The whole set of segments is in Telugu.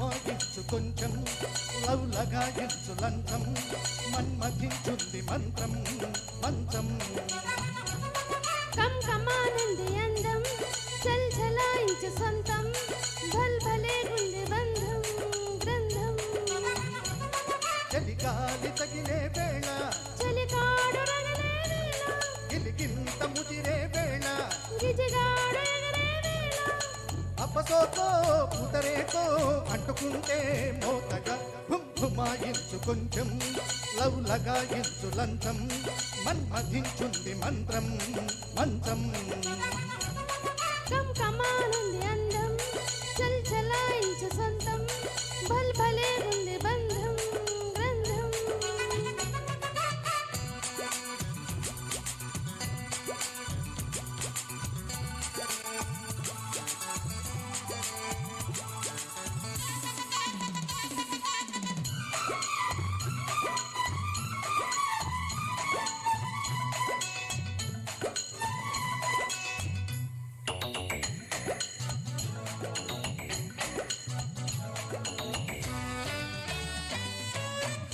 గుమ్మాయించు కొంచెం లవ్ లగాయించు లంచం మన్మథించుంది మంత్రం మంచం కమ్ కమానంది అందం చల్ చలాయించు సొంతం భల్ భలే గుండె బంధం గ్రంథం చలిగాలి తగిలే వేళ చలికాడు రగలే వేళ గిలిగింత ముదిరే వేళ గిజిగాడు ఎగరే వేళ అపసోతో పుదరేతో అంటుకుంటే మోతగా గుమ్మాయించు కొంచెం లవ్ లగాయించు లంచం మన్మథించుంది మంత్రం మంచం కమ్ కమానంది అందం చల్ చలాయించు సొంతం భల్ భలే గుండె బంధం గ్రంథం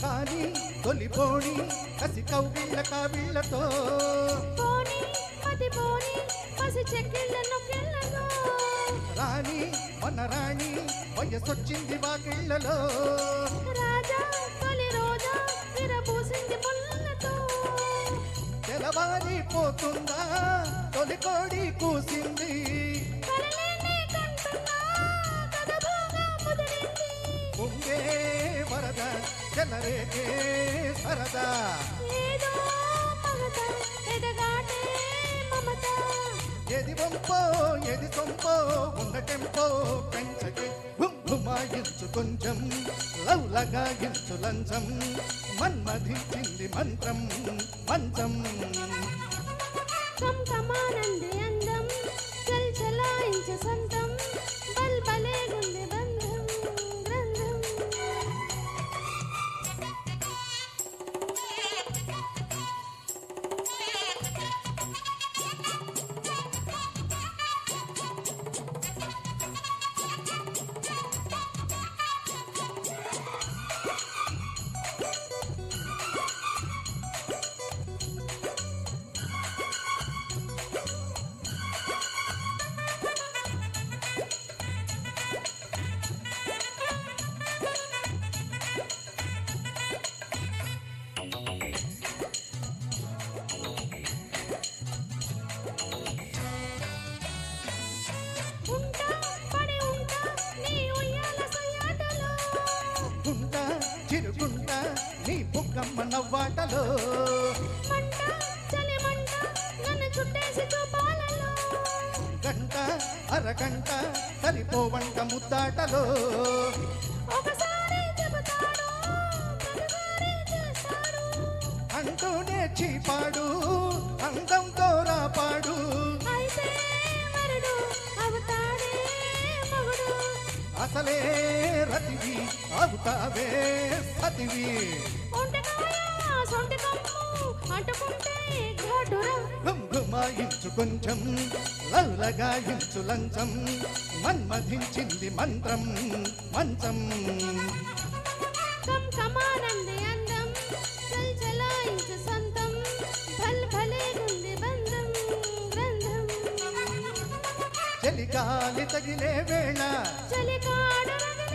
కానీ తొలిపోని కసి కౌగిళ్ళ కావిళ్ళతో పోనీ మతి పోనీ పసి చెక్కిళ్ళ నొక్కిళ్ళలో రాణి మన రాణి వయసొచ్చింది వాకిళ్ళలో రాజా తొలి రోజా విరబూసింది ముళ్ళతో తెలవారిపోతుందా తొలి కోడి కూసింది కలలేనే కంటున్నా కథభాగా ముదిరింది పొంగే వరద చెలరేగే సరదా ఏదో మగత ఎదగాటే మమత ఎది వంపో ఎది సొంపో ఉన్న టెంపో పెంచకే గుమ్మాయించు కొంచెం లవ్ లగాయించు లంచం మన్మథించింది మంత్రం మంచం కమ్ కమానంది అందం చల్ చలాయించు సొంతం బల్ బలే గుండె బంధం గ్రంథం ఉంటా పడి ఉంటా నీ ఉయ్యాల సయ్యాటలో గుంట చిరుగుంట నీ బుగ్గమ్మ నవ్వాటలో మంట చలి మంట నన్ను చుట్టేసి చూపాలలో గంట అరగంట సరిపోవంట ముద్దాటలో ఒకసారి చెబుతాడు ప్రతిసారి చేస్తాడు అంటూనే చీపాడు అందంతో రాపాడు అయితే మరుడు అవుతాడే మగుడు అసలే రతివి అవుతావే సతివి ఒంటెకాయ సొంటి కమ్ము అంటుకుంటే ఘాటురా గుమ్మాయించు కొంచెం లల్లగాయించు లంచం మన్మథించింది మంత్రం మంచం కమ్ కమానంది అందం చల్ చలాయించు సొంతం భల్ భలే గుండె బంధం గ్రంథం చలిగాలి తగిలే వేళ చలికాడు రగ